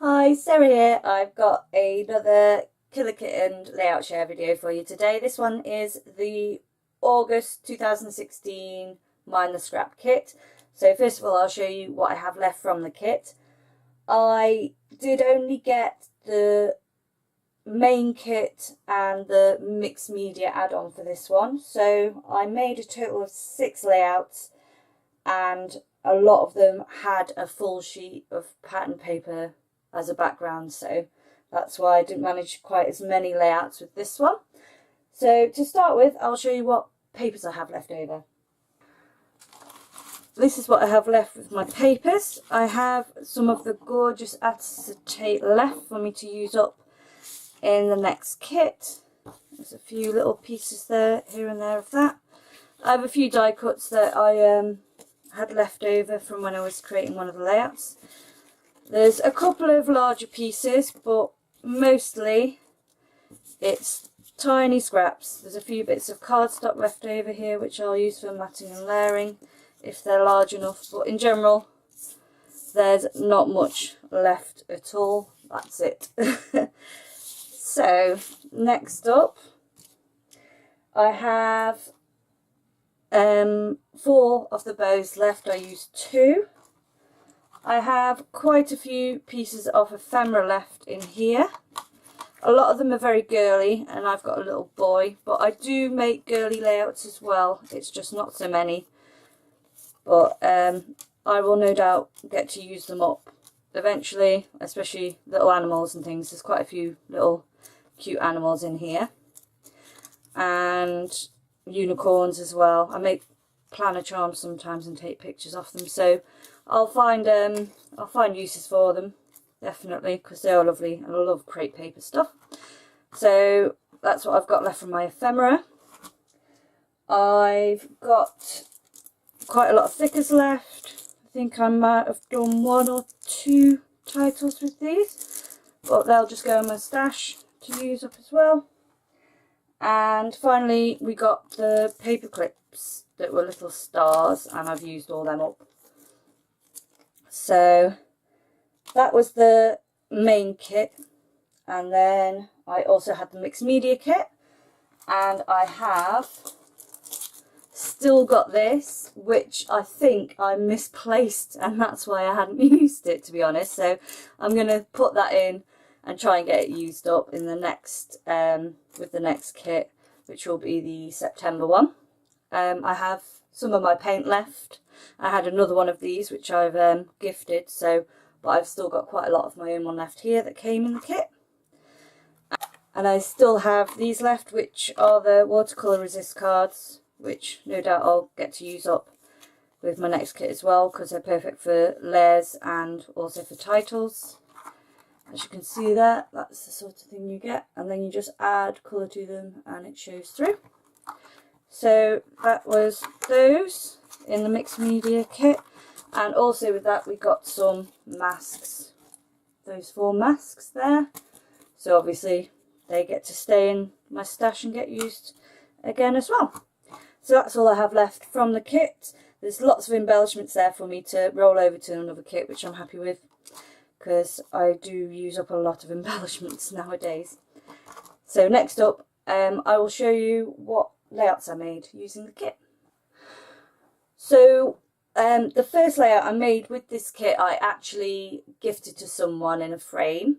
Hi, Sarah here. I've got another Killer Kitten layout share video for you today. This one is the August 2016 Mind the Scrap kit. So first of all, I'll show you what I have left from the kit. I did only get the main kit and the mixed media add-on for this one. So I made a total of 6 layouts, and a lot of them had a full sheet of pattern paper as a background, so that's why I didn't manage quite as many layouts with this one. So to start with, I'll show you what papers I have left over. This is what I have left with my papers. I have some of the gorgeous acetate left for me to use up in the next kit. There's a few little pieces there, here and there of that. I have a few die cuts that I had left over from when I was creating one of the layouts. There's a couple of larger pieces, but mostly it's tiny scraps. There's a few bits of cardstock left over here which I'll use for matting and layering if they're large enough, but in general there's not much left at all. That's it. So next up I have 4 of the bows left. I used 2. I have quite a few pieces of ephemera left in here. A lot of them are very girly, and I've got a little boy, but I do make girly layouts as well. It's just not so many, but I will no doubt get to use them up eventually, especially little animals and things. There's quite a few little cute animals in here, and unicorns as well. I make planner charms sometimes and take pictures of them, so I'll find uses for them, definitely, because they are lovely and I love crepe paper stuff. So that's what I've got left from my ephemera. I've got quite a lot of stickers left. I think I might have done 1 or 2 titles with these, but they'll just go in my stash to use up as well. And finally we got the paper clips that were little stars, and I've used all them up. So that was the main kit, and then I also had the mixed media kit, and I have still got this, which I think I misplaced, and that's why I hadn't used it, to be honest. So I'm going to put that in and try and get it used up in the next with the next kit, which will be the September one. I have some of my paint left. I had another one of these which I've gifted, but I've still got quite a lot of my own one left here that came in the kit. And I still have these left, which are the watercolour resist cards, which no doubt I'll get to use up with my next kit as well, because they're perfect for layers and also for titles. As you can see there, that's the sort of thing you get, and then you just add colour to them and it shows through. So that was those in the mixed media kit, and also with that we got some masks, those 4 masks there, so obviously they get to stay in my stash and get used again as well. So that's all I have left from the kit. There's lots of embellishments there for me to roll over to another kit, which I'm happy with, because I do use up a lot of embellishments nowadays. So next up I will show you what layouts I made using the kit. So the first layout I made with this kit I actually gifted to someone in a frame.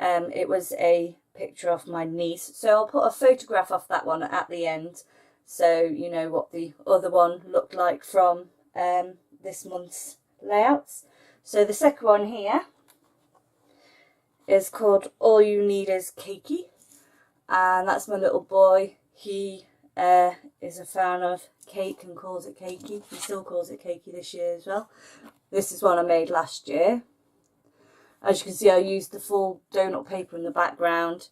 It was a picture of my niece, so I'll put a photograph of that one at the end, so you know what the other one looked like from this month's layouts. So the second one here is called All You Need Is Cakey, and that's my little boy. He is a fan of cake and calls it cakey. He still calls it cakey this year as well. This is one I made last year. As you can see, I used the full donut paper in the background.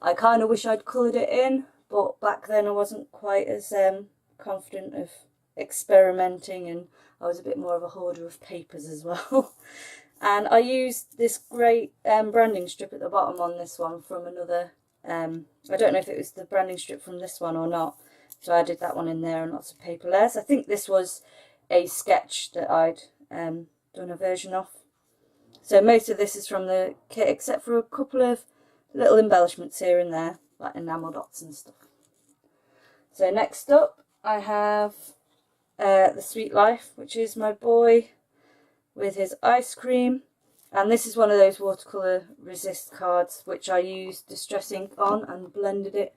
I kind of wish I'd coloured it in, but back then I wasn't quite as confident of experimenting, and I was a bit more of a hoarder of papers as well. And I used this great branding strip at the bottom on this one from another, I don't know if it was the branding strip from this one or not, so I did that one in there and lots of paper layers. I think this was a sketch that I'd done a version of. So most of this is from the kit, except for a couple of little embellishments here and there, like enamel dots and stuff. So next up I have the Sweet Life, which is my boy with his ice cream. And this is one of those watercolour resist cards which I used Distress ink on and blended it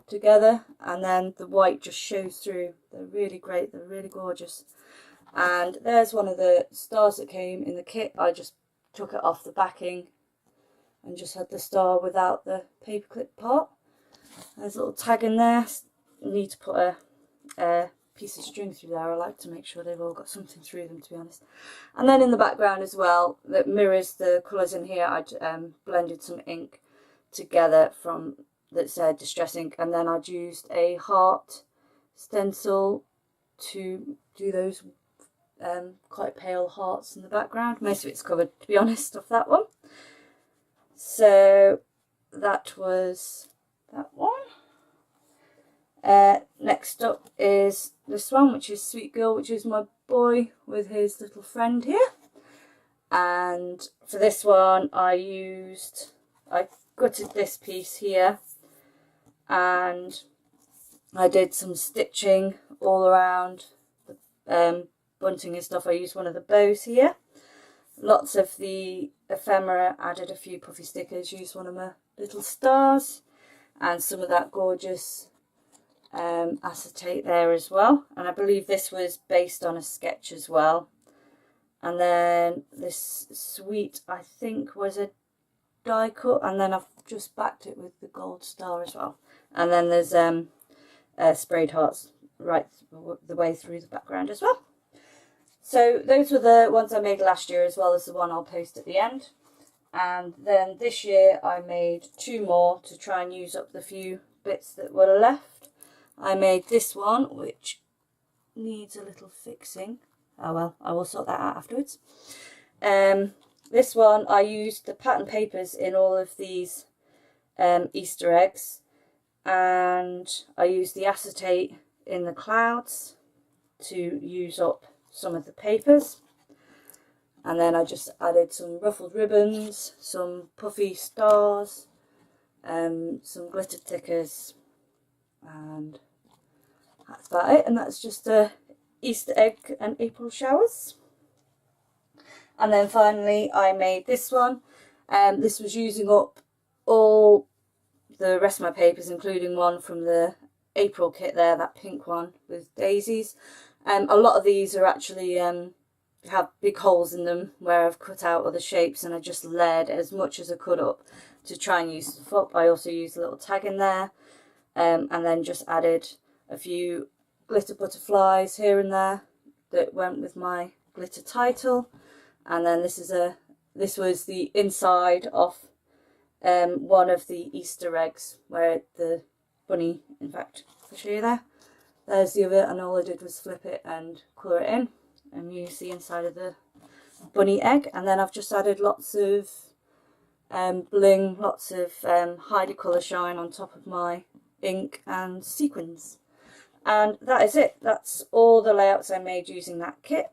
together, and then the white just shows through. They're really great, they're really gorgeous. And there's one of the stars that came in the kit. I just took it off the backing and just had the star without the paperclip part. There's a little tag in there. I need to put a piece of string through there. I like to make sure they've all got something through them, to be honest. And then in the background as well, that mirrors the colours in here, I blended some ink together from that said Distress ink, and then I'd used a heart stencil to do those quite pale hearts in the background. Most of it's covered, to be honest, off that one. So that was that one. Next up is this one, which is Sweet Girl, which is my boy with his little friend here. And for this one I gutted this piece here and I did some stitching all around the bunting and stuff. I used one of the bows here. Lots of the ephemera, added a few puffy stickers, used one of my little stars and some of that gorgeous acetate there as well. And I believe this was based on a sketch as well. And then this sweet, I think, was a die cut, and then I've just backed it with the gold star as well. And then there's sprayed hearts right the way through the background as well. So those were the ones I made last year, as well as the one I'll post at the end. And then this year I made 2 more to try and use up the few bits that were left. I made this one, which needs a little fixing. Oh well, I will sort that out afterwards. This one, I used the pattern papers in all of these Easter eggs, and I used the acetate in the clouds to use up some of the papers. And then I just added some ruffled ribbons, some puffy stars, some glittered stickers, and that's about it. And that's just the Easter egg and April showers. And then finally I made this one. This was using up all the rest of my papers, including one from the April kit there, that pink one with daisies. A lot of these are actually have big holes in them where I've cut out other shapes, and I just layered as much as I could up to try and use stuff up. I also used a little tag in there, and then just added a few glitter butterflies here and there that went with my glitter title. And then this was the inside of one of the Easter eggs where the bunny, in fact, I'll show you there. There's the other, and all I did was flip it and colour it in and use the inside of the bunny egg. And then I've just added lots of bling, lots of Heidi colour shine on top of my ink and sequins. And that is it. That's all the layouts I made using that kit.